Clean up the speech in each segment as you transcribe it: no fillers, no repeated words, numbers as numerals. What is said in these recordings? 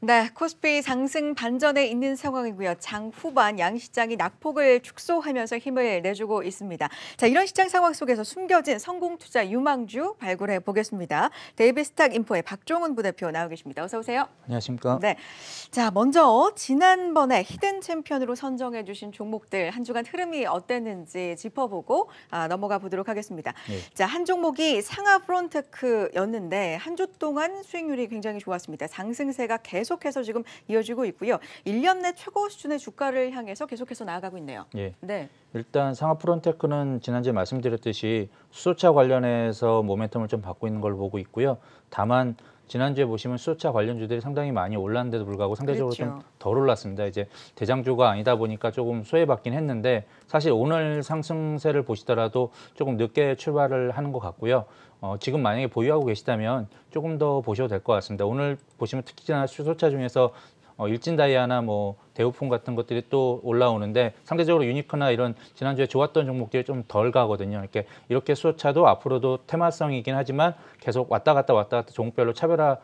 네, 코스피 상승 반전에 있는 상황이고요. 장 후반 양시장이 낙폭을 축소하면서 힘을 내주고 있습니다. 자, 이런 시장 상황 속에서 숨겨진 성공 투자 유망주 발굴해 보겠습니다. 데이비스탁 인포의 박종훈 부대표 나와 계십니다. 어서 오세요. 안녕하십니까? 네. 자, 먼저 지난번에 히든 챔피언으로 선정해 주신 종목들 한 주간 흐름이 어땠는지 짚어보고 넘어가 보도록 하겠습니다. 네. 자, 한 종목이 상하 프론테크였는데 한 주 동안 수익률이 굉장히 좋았습니다. 상승세가 계속해서 지금 이어지고 있고요. 1년 내 최고 수준의 주가를 향해서 계속해서 나아가고 있네요. 예. 네. 일단 상하 프론테크는 지난주에 말씀드렸듯이 수소차 관련해서 모멘텀을 좀 받고 있는 걸 보고 있고요. 다만 지난주에 보시면 수소차 관련주들이 상당히 많이 올랐는데도 불구하고 상대적으로 그렇죠. 좀 덜 올랐습니다. 이제 대장주가 아니다 보니까 조금 소외받긴 했는데 사실 오늘 상승세를 보시더라도 조금 늦게 출발을 하는 것 같고요. 지금 만약에 보유하고 계시다면 조금 더 보셔도 될 것 같습니다. 오늘 보시면 특히나 수소차 중에서 일진다이아나 뭐 대우품 같은 것들이 또 올라오는데 상대적으로 유니크나 이런 지난주에 좋았던 종목들이 좀 덜 가거든요. 이렇게 수소차도 앞으로도 테마성이긴 하지만 계속 왔다 갔다 종목별로 차별화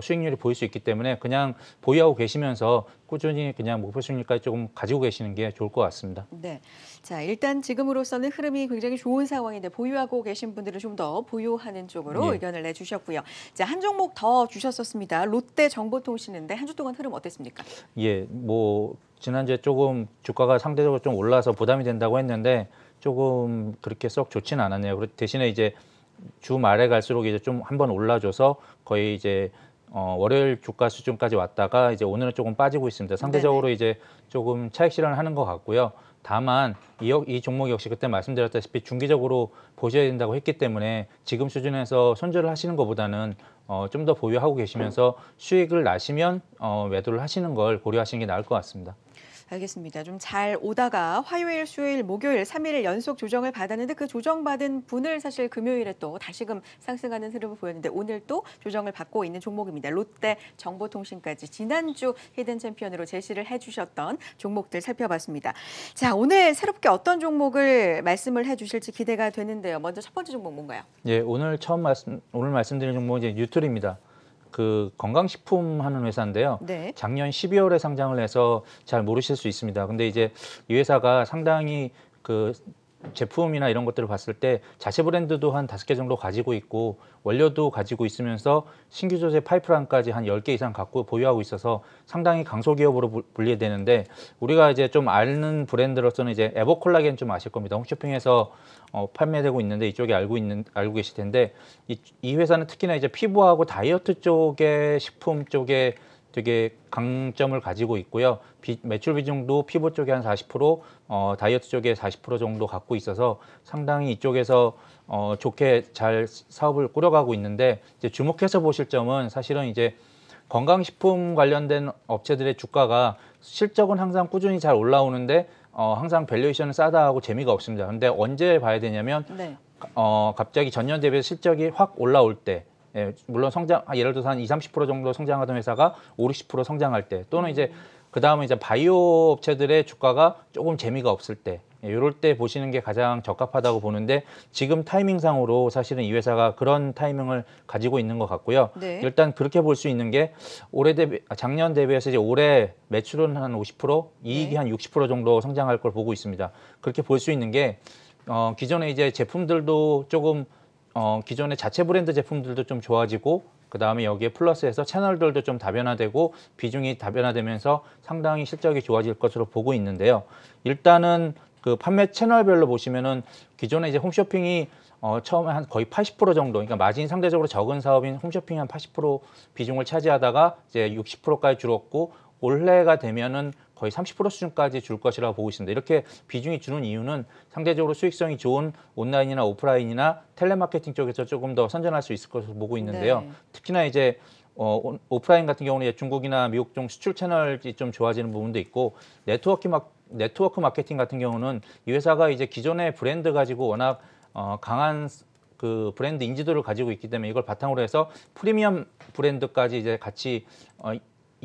수익률이 보일 수 있기 때문에 그냥 보유하고 계시면서 꾸준히 그냥 목표 수익률까지 조금 가지고 계시는 게 좋을 것 같습니다. 네. 자, 일단 지금으로서는 흐름이 굉장히 좋은 상황인데 보유하고 계신 분들은 좀 더 보유하는 쪽으로 예. 의견을 내주셨고요. 자, 한 종목 더 주셨었습니다. 롯데정보통신인데 한 주 동안 흐름 어땠습니까? 예, 뭐 지난주에 조금 주가가 상대적으로 좀 올라서 부담이 된다고 했는데 조금 그렇게 썩 좋지는 않았네요. 대신에 이제 주 말에 갈수록 이제 좀 한번 올라줘서 거의 이제 월요일 주가 수준까지 왔다가 이제 오늘은 조금 빠지고 있습니다. 상대적으로 이제 조금 차익 실현을 하는 것 같고요. 다만 이 종목 역시 그때 말씀드렸다시피 중기적으로 보셔야 된다고 했기 때문에 지금 수준에서 손절을 하시는 것보다는 좀 더 보유하고 계시면서 수익을 나시면 매도를 하시는 걸 고려하시는 게 나을 것 같습니다. 알겠습니다. 좀 잘 오다가 화요일, 수요일, 목요일 3일 연속 조정을 받았는데 그 조정받은 분을 사실 금요일에 또 다시금 상승하는 흐름을 보였는데 오늘 또 조정을 받고 있는 종목입니다. 롯데 정보통신까지 지난주 히든 챔피언으로 제시를 해주셨던 종목들 살펴봤습니다. 자, 오늘 새롭게 어떤 종목을 말씀을 해주실지 기대가 되는데요. 먼저 첫 번째 종목 뭔가요? 예, 오늘 말씀드린 종목은 이제 뉴트리입니다. 그 건강식품 하는 회사인데요. 네. 작년 12월에 상장을 해서 잘 모르실 수 있습니다. 근데 이제 이 회사가 상당히 그 제품이나 이런 것들을 봤을 때 자체 브랜드도 한 5개 정도 가지고 있고 원료도 가지고 있으면서 신규 소재 파이프라인까지 한 10개 이상 갖고 보유하고 있어서 상당히 강소기업으로 분리되는데 우리가 이제 좀 아는 브랜드로서는 이제 에버콜라겐 좀 아실 겁니다. 홈쇼핑에서 판매되고 있는데 이쪽에 알고 계실 텐데 이 회사는 특히나 이제 피부하고 다이어트 쪽의 식품 쪽에 되게 강점을 가지고 있고요. 매출 비중도 피부 쪽에 한 40%, 다이어트 쪽에 40% 정도 갖고 있어서 상당히 이쪽에서 좋게 잘 사업을 꾸려가고 있는데 이제 주목해서 보실 점은 사실은 이제 건강식품 관련된 업체들의 주가가 실적은 항상 꾸준히 잘 올라오는데 항상 밸류에이션은 싸다 하고 재미가 없습니다. 근데 언제 봐야 되냐면 네. 갑자기 전년 대비해서 실적이 확 올라올 때 예, 물론 예를 들어서 한 20-30% 정도 성장하던 회사가 50-60% 성장할 때 또는 이제 그다음에 이제 바이오 업체들의 주가가 조금 재미가 없을 때 이럴 때 보시는 게 가장 적합하다고 보는데 지금 타이밍상으로 사실은 이 회사가 그런 타이밍을 가지고 있는 것 같고요. 네. 일단 그렇게 볼 수 있는 게 작년 대비해서 이제 올해 매출은 한 50%, 이익이 네. 한 60% 정도 성장할 걸 보고 있습니다. 그렇게 볼 수 있는 게 기존에 이제 제품들도 조금 기존의 자체 브랜드 제품들도 좀 좋아지고 그다음에 여기에 플러스해서 채널들도 좀 다변화되고 비중이 다변화되면서 상당히 실적이 좋아질 것으로 보고 있는데요. 일단은 그 판매 채널별로 보시면은 기존에 이제 홈쇼핑이 처음에 한 거의 80% 정도, 그러니까 마진이 상대적으로 적은 사업인 홈쇼핑이 한 80% 비중을 차지하다가 이제 60%까지 줄었고 올해가 되면은 거의 30% 수준까지 줄 것이라고 보고 있습니다. 이렇게 비중이 주는 이유는 상대적으로 수익성이 좋은 온라인이나 오프라인이나 텔레마케팅 쪽에서 조금 더 선전할 수 있을 것으로 보고 있는데요. 네. 특히나 이제 오프라인 같은 경우는 중국이나 미국 쪽 수출 채널이 좀 좋아지는 부분도 있고 네트워크 마케팅 같은 경우는 이 회사가 이제 기존의 브랜드 가지고 워낙 강한 그 브랜드 인지도를 가지고 있기 때문에 이걸 바탕으로 해서 프리미엄 브랜드까지 이제 같이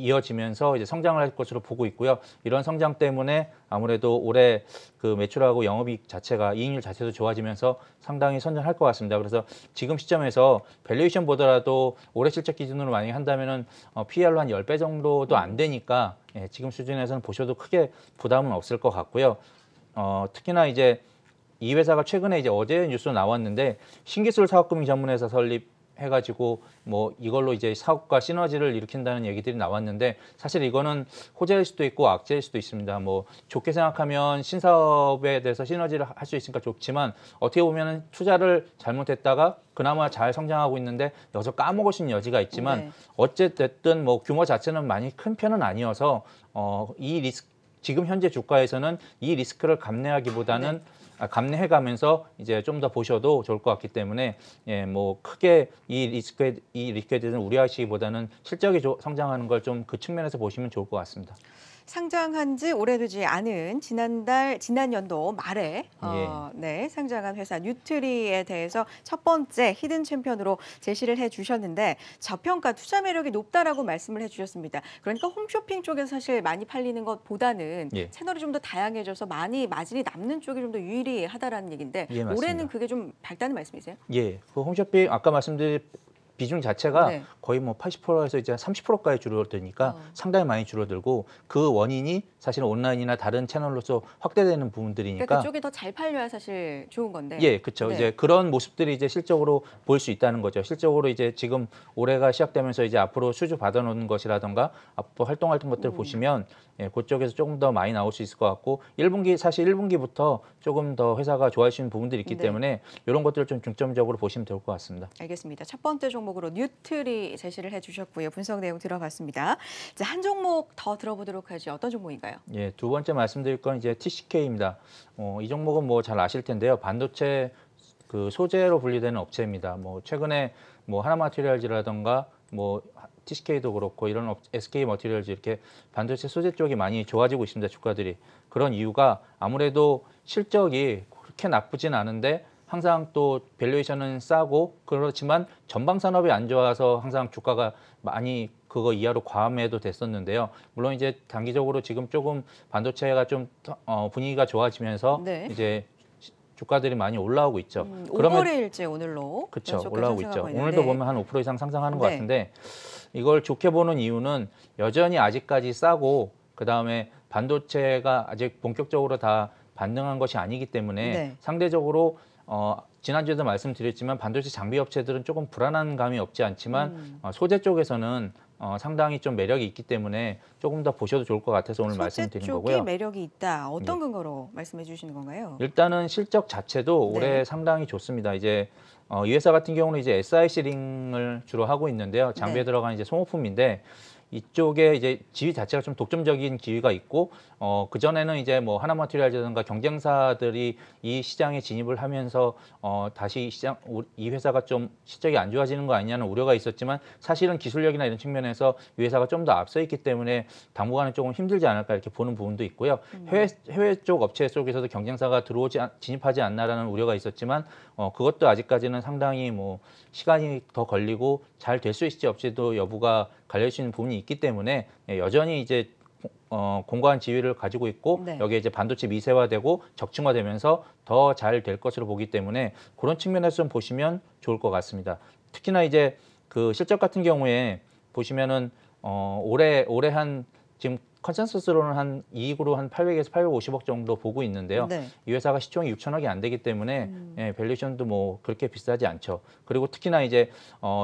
이어지면서 이제 성장을 할 것으로 보고 있고요. 이런 성장 때문에 아무래도 올해 그 매출하고 영업이익 자체가 이익률 자체도 좋아지면서 상당히 선전할 것 같습니다. 그래서 지금 시점에서 밸류에이션 보더라도 올해 실적 기준으로 만약에 한다면은 PER로 한 10배 정도도 안 되니까 예, 지금 수준에서는 보셔도 크게 부담은 없을 것 같고요. 특히나 이제 이 회사가 최근에 이제 어제 뉴스로 나왔는데 신기술 사업금융 전문회사 설립해가지고 뭐 이걸로 이제 사업과 시너지를 일으킨다는 얘기들이 나왔는데 사실 이거는 호재일 수도 있고 악재일 수도 있습니다. 뭐 좋게 생각하면 신사업에 대해서 시너지를 할 수 있으니까 좋지만 어떻게 보면은 투자를 잘못했다가 그나마 잘 성장하고 있는데 여기서 까먹을 수 있는 여지가 있지만 네. 어쨌든 뭐 규모 자체는 많이 큰 편은 아니어서 이 리스크 지금 현재 주가에서는 이 리스크를 감내하기보다는 감내해가면서 이제 좀 더 보셔도 좋을 것 같기 때문에 예, 뭐 크게 이 리스크에 대해서 우려하시기보다는 실적이 성장하는 걸 좀 그 측면에서 보시면 좋을 것 같습니다. 상장한 지 오래되지 않은 지난 연도 말에 네, 상장한 회사 뉴트리에 대해서 첫 번째 히든 챔피언으로 제시를 해주셨는데 저평가 투자 매력이 높다라고 말씀을 해주셨습니다. 그러니까 홈쇼핑 쪽에서 사실 많이 팔리는 것보다는 예. 채널이 좀 더 다양해져서 많이 마진이 남는 쪽이 좀 더 유리하다라는 얘기인데 예, 맞습니다. 올해는 그게 좀 밝다는 말씀이세요? 예, 그 홈쇼핑 아까 말씀드린 비중 자체가 네. 거의 뭐 80%에서 이제 30%까지 줄어드니까 상당히 많이 줄어들고 그 원인이 사실은 온라인이나 다른 채널로서 확대되는 부분들이니까 그러니까 그쪽이 더 잘 팔려야 사실 좋은 건데. 예, 그렇죠. 네. 이제 그런 모습들이 이제 실적으로 보일 수 있다는 거죠. 실적으로 이제 지금 올해가 시작되면서 이제 앞으로 수주 받아놓는 것이라던가 앞으로 활동할 것들을 보시면 예, 그쪽에서 조금 더 많이 나올 수 있을 것 같고 1분기 사실 1분기부터 조금 더 회사가 좋아할 수 있는 부분들이 있기 네. 때문에 이런 것들을 좀 중점적으로 보시면 좋을 것 같습니다. 알겠습니다. 첫 번째 종목으로 뉴트리 제시를 해주셨고요. 분석 내용 들어봤습니다. 자, 한 종목 더 들어보도록 하죠. 어떤 종목인가요? 예, 두 번째 말씀드릴 건 이제 TCK입니다. 이 종목은 뭐 잘 아실 텐데요. 반도체 그 소재로 분류되는 업체입니다. 뭐 최근에 뭐 하나마테리얼즈라던가 뭐 TCK도 그렇고 이런 SK 머티리얼즈 이렇게 반도체 소재 쪽이 많이 좋아지고 있습니다. 주가들이. 그런 이유가 아무래도 실적이 그렇게 나쁘진 않은데 항상 또 밸류에이션은 싸고 그렇지만 전방 산업이 안 좋아서 항상 주가가 많이 그거 이하로 과매도 됐었는데요. 물론 이제 단기적으로 지금 조금 반도체가 좀 분위기가 좋아지면서 네. 이제 주가들이 많이 올라오고 있죠. 5거래일째 오늘로 그렇죠. 연속해서 올라오고 있죠. 상승하고 있는데. 오늘도 보면 한 5% 이상 상승하는 것 네. 같은데 이걸 좋게 보는 이유는 여전히 아직까지 싸고 그다음에 반도체가 아직 본격적으로 다 반등한 것이 아니기 때문에 네. 상대적으로 지난주에도 말씀드렸지만 반도체 장비 업체들은 조금 불안한 감이 없지 않지만 소재 쪽에서는 상당히 좀 매력이 있기 때문에 조금 더 보셔도 좋을 것 같아서 오늘 소재 말씀드린 쪽이 거고요. 매력이 있다. 어떤 예. 근거로 말씀해 주시는 건가요? 일단은 실적 자체도 올해 네. 상당히 좋습니다. 이제 이 회사 같은 경우는 이제 SiC 링을 주로 하고 있는데요. 장비에 네. 들어간 이제 소모품인데 이쪽에 이제 지위 자체가 좀 독점적인 지위가 있고 그 전에는 이제 뭐 하나마테리얼이라든가 경쟁사들이 이 시장에 진입을 하면서 다시 이 회사가 좀 실적이 안 좋아지는 거 아니냐는 우려가 있었지만 사실은 기술력이나 이런 측면에서 이 회사가 좀 더 앞서 있기 때문에 당분간은 조금 힘들지 않을까 이렇게 보는 부분도 있고요. 해외 쪽 업체 쪽에서도 경쟁사가 진입하지 않나라는 우려가 있었지만 그것도 아직까지는 상당히 뭐 시간이 더 걸리고 잘 될 수 있을지 없지도 여부가 갈릴 수 있는 부분이 있기 때문에 여전히 이제 공고한 지위를 가지고 있고 네. 여기에 이제 반도체 미세화되고 적층화되면서 더 잘 될 것으로 보기 때문에 그런 측면에서 좀 보시면 좋을 것 같습니다. 특히나 이제 그 실적 같은 경우에 보시면은 올해 한 지금 컨센서스로는 한 이익으로 한 800에서 850억 정도 보고 있는데요. 네. 이 회사가 시총이 6천억이 안 되기 때문에 예, 밸류에이션도 뭐 그렇게 비싸지 않죠. 그리고 특히나 이제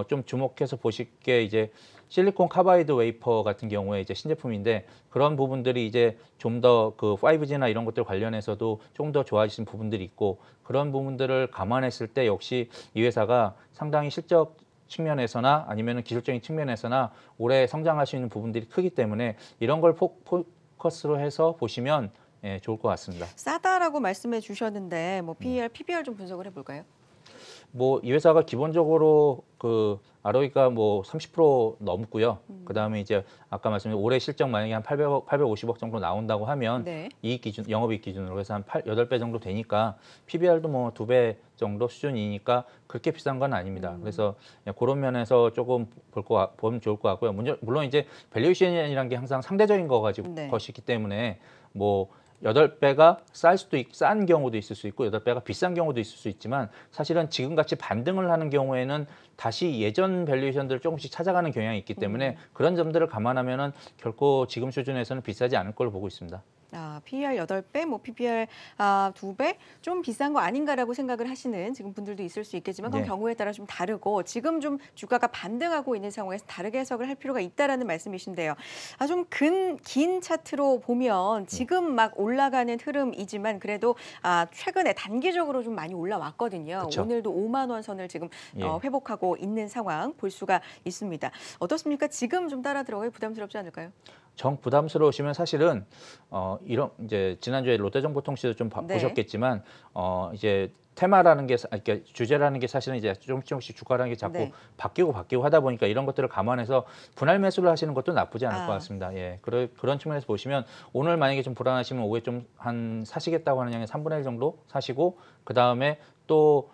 좀 주목해서 보실 게 이제 실리콘 카바이드 웨이퍼 같은 경우에 이제 신제품인데 그런 부분들이 이제 좀 더 그 5G나 이런 것들 관련해서도 조금 더 좋아지신 부분들이 있고 그런 부분들을 감안했을 때 역시 이 회사가 상당히 실적 측면에서나 아니면 기술적인 측면에서나 올해 성장할 수 있는 부분들이 크기 때문에 이런 걸 포커스로 해서 보시면 예, 좋을 것 같습니다. 싸다라고 말씀해 주셨는데 뭐 PER, PBR 좀 분석을 해볼까요? 뭐 이 회사가 기본적으로 그 ROE가 뭐 30% 넘고요. 그다음에 이제 아까 말씀드린 올해 실적 만약에 한 850억 정도 나온다고 하면 네. 이익 기준, 영업이익 기준으로 해서 한 8배 정도 되니까 PBR도 뭐 2배 정도 수준이니까 그렇게 비싼 건 아닙니다. 그래서 그런 면에서 조금 보면 좋을 것 같고요. 물론 이제 밸류에이션이라는 게 항상 상대적인 거 가지고 네. 것이기 때문에 뭐 8배가 싼 경우도 있을 수 있고 8배가 비싼 경우도 있을 수 있지만 사실은 지금같이 반등을 하는 경우에는 다시 예전 밸류에이션들을 조금씩 찾아가는 경향이 있기 때문에 그런 점들을 감안하면은 결코 지금 수준에서는 비싸지 않을 걸로 보고 있습니다. PER 8배, 뭐 PBR 2배 좀 비싼 거 아닌가라고 생각을 하시는 지금 분들도 있을 수 있겠지만 그건 네. 경우에 따라 좀 다르고 지금 좀 주가가 반등하고 있는 상황에서 다르게 해석을 할 필요가 있다라는 말씀이신데요. 좀 긴 차트로 보면 지금 막 올라가는 흐름이지만 그래도 최근에 단기적으로 좀 많이 올라왔거든요. 그쵸. 오늘도 5만 원 선을 지금 예. 회복하고 있는 상황 볼 수가 있습니다. 어떻습니까? 지금 좀 따라 들어가기 부담스럽지 않을까요? 정 부담스러우시면 사실은 이런 이제 지난주에 롯데정보통신도 좀 네. 보셨겠지만 이제 테마라는 게 그러니까 주제라는 게 사실은 이제 조금씩 주가라는 게 자꾸 네. 바뀌고 하다 보니까 이런 것들을 감안해서 분할 매수를 하시는 것도 나쁘지 않을 것 아. 같습니다. 예. 그런 측면에서 보시면 오늘 만약에 좀 불안하시면 오후에 좀 한 사시겠다고 하는 양의 3분의 1 정도 사시고 그다음에 또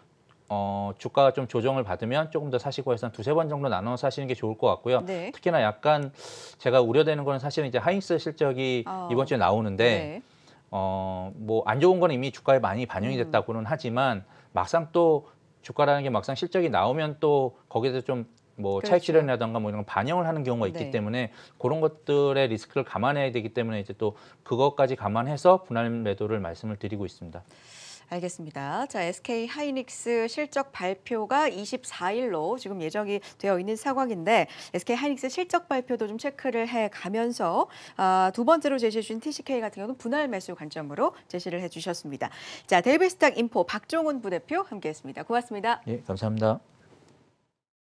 주가가 좀 조정을 받으면 조금 더 사시고 해서 한 2-3번 정도 나눠 사시는 게 좋을 것 같고요. 네. 특히나 약간 제가 우려되는 거는 사실은 이제 하이닉스 실적이 이번 주에 나오는데 네. 뭐 안 좋은 건 이미 주가에 많이 반영이 됐다고는 하지만 막상 또 주가라는 게 막상 실적이 나오면 또 거기에서 좀 뭐 차익 그렇죠. 실현이라든가 뭐 이런 걸 반영을 하는 경우가 있기 네. 때문에 그런 것들의 리스크를 감안해야 되기 때문에 이제 또 그것까지 감안해서 분할 매도를 말씀을 드리고 있습니다. 알겠습니다. 자, SK 하이닉스 실적 발표가 24일로 지금 예정이 되어 있는 상황인데 SK 하이닉스 실적 발표도 좀 체크를 해 가면서 두 번째로 제시해 주신 TCK 같은 경우는 분할 매수 관점으로 제시를 해 주셨습니다. 자, 데일리스탁 인포 박종훈 부대표 함께했습니다. 고맙습니다. 예, 감사합니다.